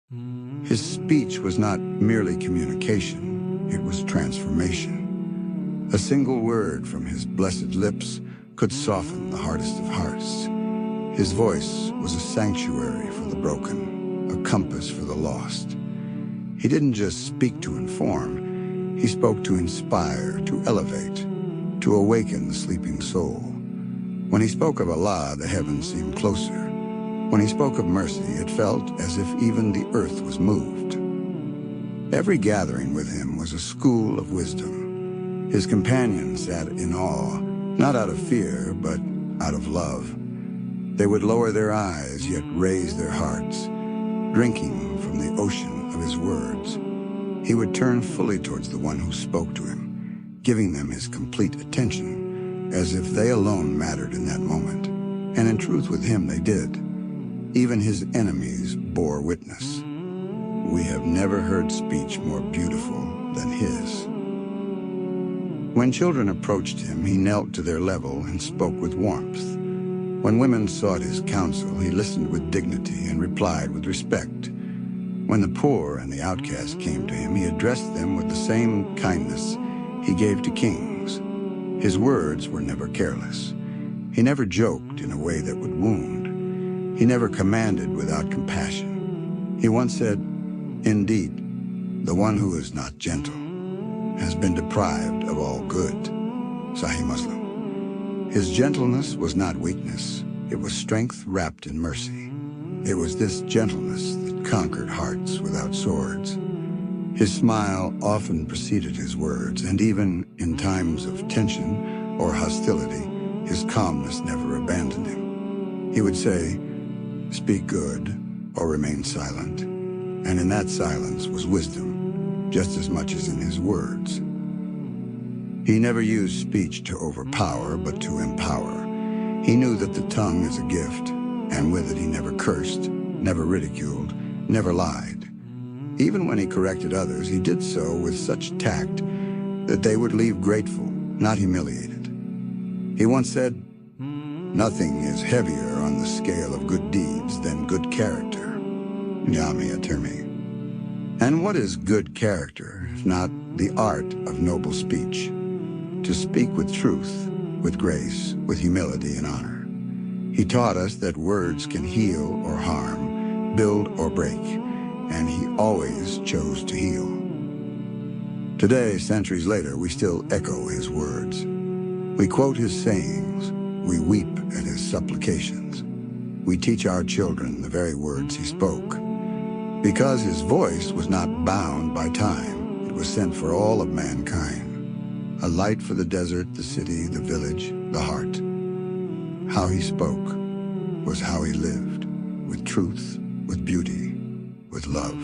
His speech was not merely communication, it was transformation. A single word from his blessed lips could soften the hardest of hearts. His voice was a sanctuary for the broken, a compass for the lost. He didn't just speak to inform, he spoke to inspire, to elevate, to awaken the sleeping soul. When he spoke of Allah, the heavens seemed closer. When he spoke of mercy, it felt as if even the earth was moved. Every gathering with him was a school of wisdom. His companions sat in awe, not out of fear, but out of love. They would lower their eyes, yet raise their hearts, drinking from the ocean of his words. He would turn fully towards the one who spoke to him, giving them his complete attention, as if they alone mattered in that moment. And in truth, with him they did. Even his enemies bore witness. We have never heard speech more beautiful than his. When children approached him, he knelt to their level and spoke with warmth. When women sought his counsel, he listened with dignity and replied with respect. When the poor and the outcast came to him, he addressed them with the same kindness he gave to kings. His words were never careless. He never joked in a way that would wound. He never commanded without compassion. He once said, "Indeed, the one who is not gentle has been deprived of all good." Sahih Muslim. His gentleness was not weakness. It was strength wrapped in mercy. It was this gentleness that conquered hearts without swords. His smile often preceded his words, and even in times of tension or hostility, his calmness never abandoned him. He would say, "Speak good or remain silent." And in that silence was wisdom, just as much as in his words. He never used speech to overpower, but to empower. He knew that the tongue is a gift, and with it he never cursed, never ridiculed, never lied. Even when he corrected others, he did so with such tact that they would leave grateful, not humiliated. He once said, "Nothing is heavier on the scale of good deeds than good character." Yami Atermi. And what is good character, if not the art of noble speech? To speak with truth, with grace, with humility and honor. He taught us that words can heal or harm, build or break, and he always chose to heal. Today, centuries later, we still echo his words. We quote his sayings. We weep at his supplications. We teach our children the very words he spoke. Because his voice was not bound by time, it was sent for all of mankind. A light for the desert, the city, the village, the heart. How he spoke was how he lived, with truth, with beauty, with love.